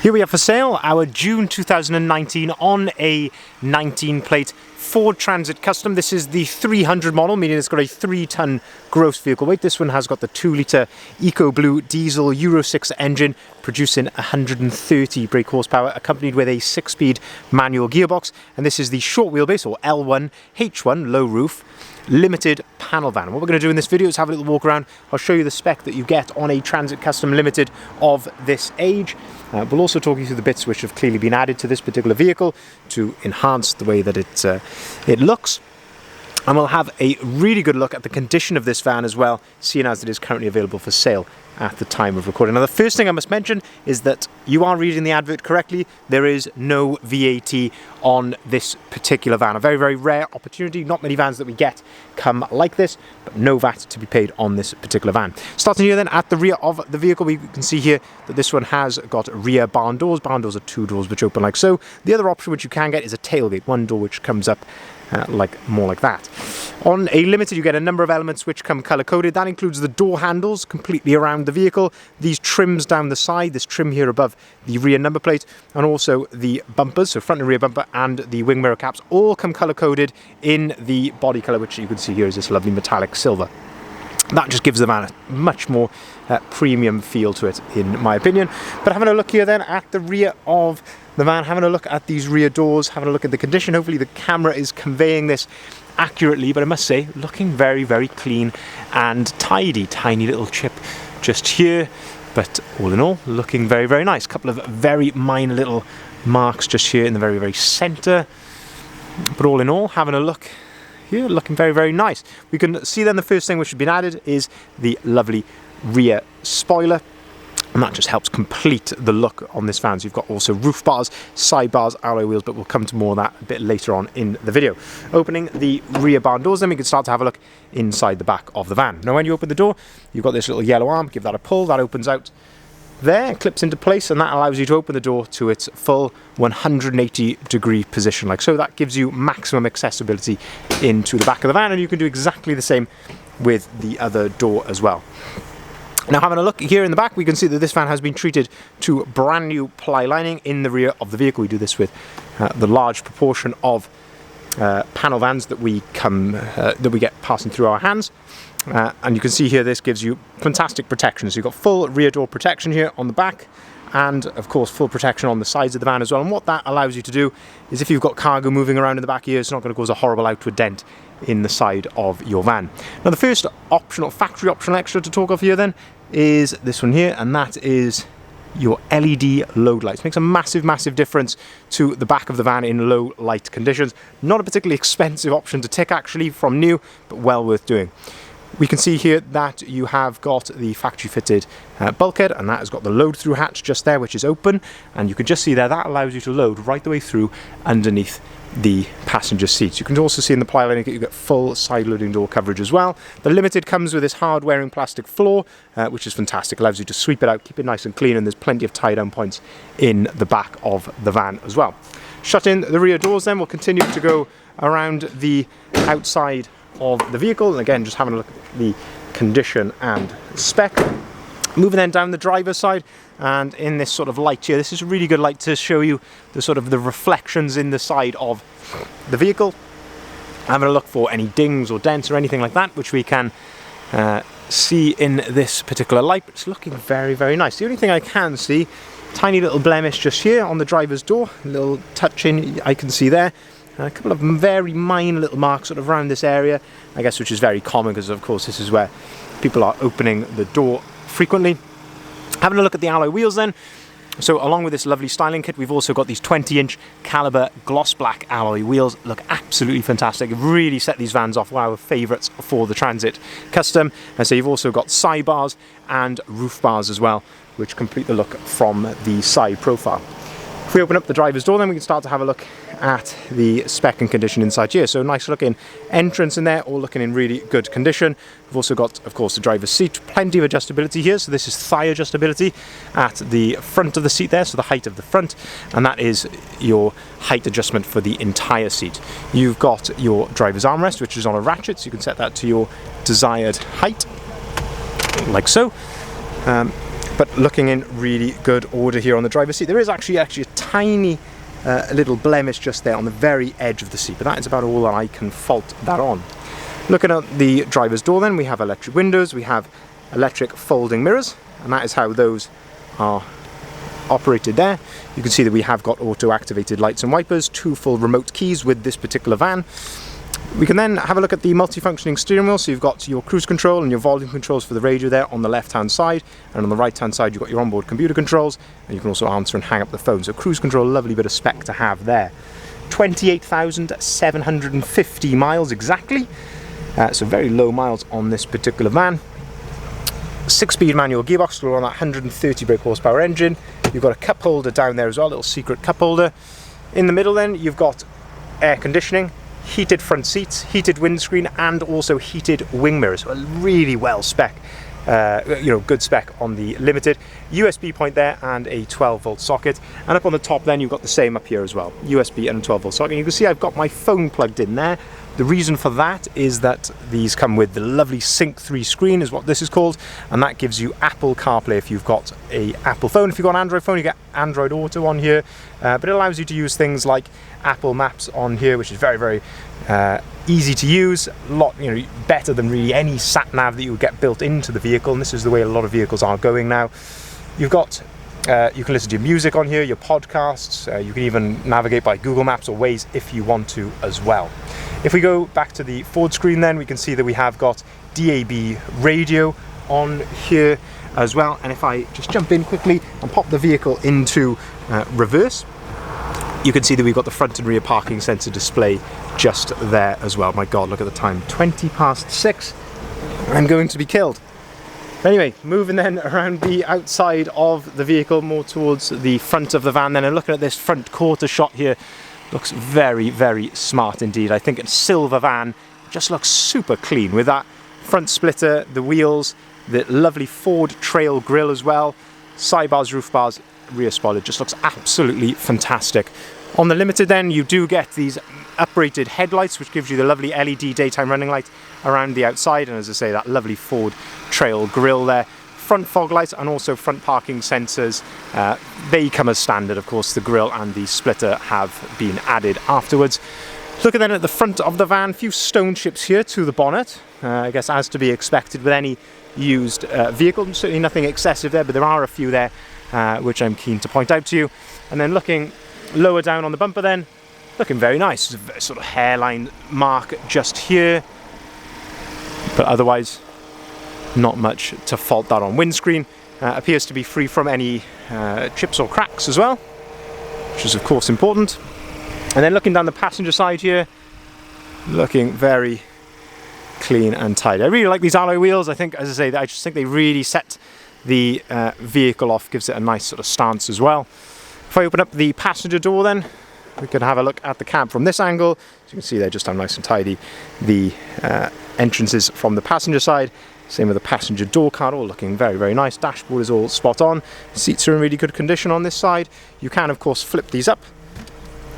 Here we have for sale our June 2019 on a 19 plate Ford Transit Custom. This is the 300 model, meaning it's got a 3-ton gross vehicle weight. This one has got the 2-litre Eco Blue diesel Euro 6 engine producing 130 brake horsepower, accompanied with a 6-speed manual gearbox. And this is the short wheelbase, or L1 H1 low roof limited panel van. What we're going to do in this video is have a little walk around. I'll show you the spec that you get on a Transit Custom Limited of this age. We'll also talk you through the bits which have clearly been added to this particular vehicle to enhance the way that it looks. And we'll have a really good look at the condition of this van as well, seeing as it is currently available for sale at the time of recording. Now, the first thing I must mention is that you are reading the advert correctly. There is no VAT on this particular van. A very, very rare opportunity. Not many vans that we get come like this, but no VAT to be paid on this particular van. Starting here then at the rear of the vehicle, we can see here that this one has got rear barn doors. Barn doors are 2 doors which open like so. The other option which you can get is a tailgate, 1 door which comes up more like that. On a Limited, you get a number of elements which come color coded. That includes the door handles completely around the vehicle, these trims down the side, this trim here above the rear number plate, and also the bumpers, so front and rear bumper, and the wing mirror caps all come color coded in the body color, which you can see here is this lovely metallic silver. That just gives the van a much more premium feel to it, in my opinion. But having a look here then at the rear of the van, having a look at these rear doors, having a look at the condition. Hopefully the camera is conveying this accurately, but I must say, looking very, very clean and tidy. Tiny little chip just here, but all in all, looking very, very nice. A couple of very minor little marks just here in the very, very center. But all in all, having a look here, looking very, very nice. We can see then the first thing which has been added is the lovely rear spoiler, and that just helps complete the look on this van. So you've got also roof bars, side bars, alloy wheels, but we'll come to more of that a bit later on in the video. Opening the rear barn doors, then we can start to have a look inside the back of the van. Now when you open the door, you've got this little yellow arm. Give that a pull, that opens out there, clips into place, and that allows you to open the door to its full 180-degree position like so. That gives you maximum accessibility into the back of the van, and you can do exactly the same with the other door as well. Now, having a look here in the back, we can see that this van has been treated to brand new ply lining in the rear of the vehicle. We do this with the large proportion of panel vans that we get passing through our hands. And you can see here this gives you fantastic protection. So you've got full rear door protection here on the back, and of course full protection on the sides of the van as well. And what that allows you to do is, if you've got cargo moving around in the back here, it's not going to cause a horrible outward dent in the side of your van. Now, the first factory optional extra to talk of here then is this one here, and that is your LED load lights. Makes a massive, massive difference to the back of the van in low light conditions. Not a particularly expensive option to tick actually from new, but well worth doing. We can see here that you have got the factory fitted bulkhead, and that has got the load through hatch just there, which is open, and you can just see there that allows you to load right the way through underneath the passenger seats. You can also see in the ply lining that you get full side loading door coverage as well. The Limited comes with this hard wearing plastic floor, which is fantastic. Allows you to sweep it out, keep it nice and clean, and there's plenty of tie down points in the back of the van as well. Shutting the rear doors then, we'll continue to go around the outside of the vehicle, and again just having a look at the condition and spec. Moving then down the driver's side, and in this sort of light here, this is a really good light to show you the sort of the reflections in the side of the vehicle. Having a look for any dings or dents or anything like that, which we can see in this particular light. But it's looking very, very nice. The only thing I can see, tiny little blemish just here on the driver's door, a little touch in I can see there. A couple of very minor little marks sort of around this area, I guess, which is very common because of course this is where people are opening the door frequently. Having a look at the alloy wheels then. So along with this lovely styling kit, we've also got these 20-inch caliber gloss black alloy wheels. Look absolutely fantastic. Really set these vans off, one of our favourites for the Transit Custom. And so you've also got side bars and roof bars as well, which complete the look from the side profile. If we open up the driver's door, then we can start to have a look at the spec and condition inside here. So nice looking entrance in there, all looking in really good condition. We've also got, of course, the driver's seat, plenty of adjustability here. So this is thigh adjustability at the front of the seat there, so the height of the front, and that is your height adjustment for the entire seat. You've got your driver's armrest, which is on a ratchet, so you can set that to your desired height, like so. but looking in really good order here on the driver's seat. There is actually a tiny little blemish just there on the very edge of the seat, but that is about all that I can fault that on. Looking at the driver's door then, we have electric windows, we have electric folding mirrors, and that is how those are operated there. You can see that we have got auto-activated lights and wipers, 2 full remote keys with this particular van. We can then have a look at the multi-functioning steering wheel. So you've got your cruise control and your volume controls for the radio there on the left-hand side, and on the right-hand side you've got your onboard computer controls, and you can also answer and hang up the phone. So cruise control, a lovely bit of spec to have there. 28,750 miles exactly, so very low miles on this particular van. 6-speed manual gearbox, still on that 130 brake horsepower engine. You've got a cup holder down there as well, a little secret cup holder. In the middle then you've got air conditioning, heated front seats, heated windscreen, and also heated wing mirrors. So a really well spec, good spec on the Limited. USB point there and a 12-volt socket. And up on the top then you've got the same up here as well, USB and a 12-volt socket. And you can see I've got my phone plugged in there. The reason for that is that these come with the lovely Sync 3 screen, is what this is called, and that gives you Apple CarPlay if you've got an Apple phone. If you've got an Android phone, you get Android Auto on here, but it allows you to use things like Apple Maps on here, which is very, very easy to use. A lot, better than really any sat nav that you would get built into the vehicle, and this is the way a lot of vehicles are going now. You've got you can listen to your music on here, your podcasts, you can even navigate by Google Maps or Waze if you want to as well. If we go back to the forward screen then, we can see that we have got DAB radio on here as well. And if I just jump in quickly and pop the vehicle into reverse, you can see that we've got the front and rear parking sensor display just there as well. My God, look at the time, 6:20. I'm going to be killed. Anyway, moving then around the outside of the vehicle, more towards the front of the van then, and looking at this front quarter shot here, looks very, very smart indeed. I think a silver van just looks super clean with that front splitter, the wheels, the lovely Ford Trail grille as well, side bars, roof bars, rear spoiler, just looks absolutely fantastic. On the Limited then, you do get these uprated headlights, which gives you the lovely LED daytime running light around the outside, and as I say, that lovely Ford Trail grille there. Front fog lights and also front parking sensors. They come as standard, of course. The grille and the splitter have been added afterwards. Looking then at the front of the van, a few stone chips here to the bonnet. I guess as to be expected with any used vehicle. Certainly nothing excessive there, but there are a few there which I'm keen to point out to you. And then looking lower down on the bumper then, looking very nice. There's a sort of hairline mark just here, but otherwise not much to fault that on. Windscreen appears to be free from any chips or cracks as well, which is of course important. And then looking down the passenger side here, looking very clean and tidy. I really like these alloy wheels. I think, as I say, I just think they really set the vehicle off, gives it a nice sort of stance as well. If I open up the passenger door then, we can have a look at the cab from this angle. So you can see there just how nice and tidy the entrances from the passenger side. Same with the passenger door card, all looking very, very nice. Dashboard is all spot on. Seats are in really good condition on this side. You can, of course, flip these up,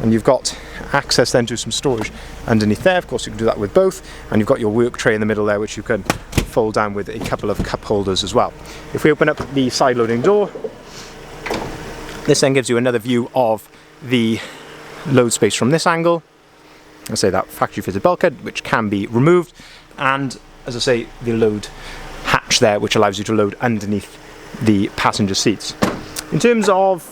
and you've got access then to some storage underneath there. Of course, you can do that with both. And you've got your work tray in the middle there, which you can fold down with a couple of cup holders as well. If we open up the side loading door, this then gives you another view of the load space from this angle. I say that factory fitted bulkhead, which can be removed, and as I say, the load hatch there, which allows you to load underneath the passenger seats. In terms of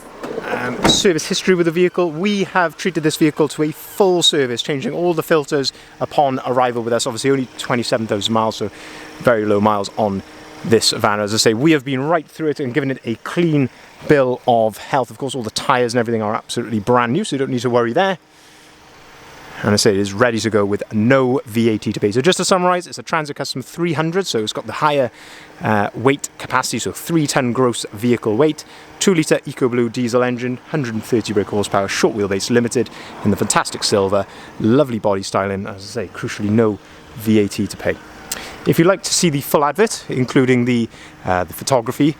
service history with the vehicle, we have treated this vehicle to a full service, changing all the filters upon arrival with us. Obviously only 27,000 miles, so very low miles on this van. As I say, we have been right through it and given it a clean bill of health. Of course, all the tyres and everything are absolutely brand new, so you don't need to worry there. And I say it is ready to go with no VAT to pay. So just to summarise, it's a Transit Custom 300, so it's got the higher weight capacity, so 3-ton gross vehicle weight, 2-litre EcoBlue diesel engine, 130 brake horsepower, short wheelbase Limited in the fantastic silver, lovely body styling, as I say, crucially no VAT to pay. If you'd like to see the full advert, including the photography,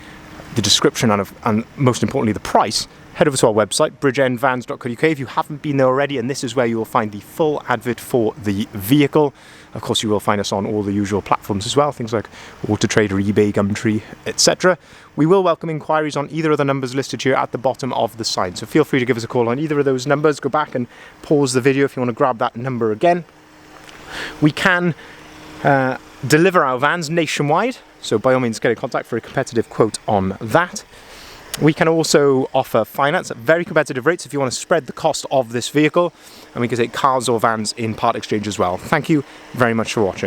the description, and most importantly the price, head over to our website, bridgeendvans.co.uk, if you haven't been there already, and this is where you will find the full advert for the vehicle. Of course, you will find us on all the usual platforms as well, things like Autotrader, eBay, Gumtree, etc. We will welcome inquiries on either of the numbers listed here at the bottom of the sign, so feel free to give us a call on either of those numbers. Go back and pause the video if you want to grab that number again. We can deliver our vans nationwide, so by all means get in contact for a competitive quote on that. We can also offer finance at very competitive rates if you want to spread the cost of this vehicle, and we can take cars or vans in part exchange as well. Thank you very much for watching.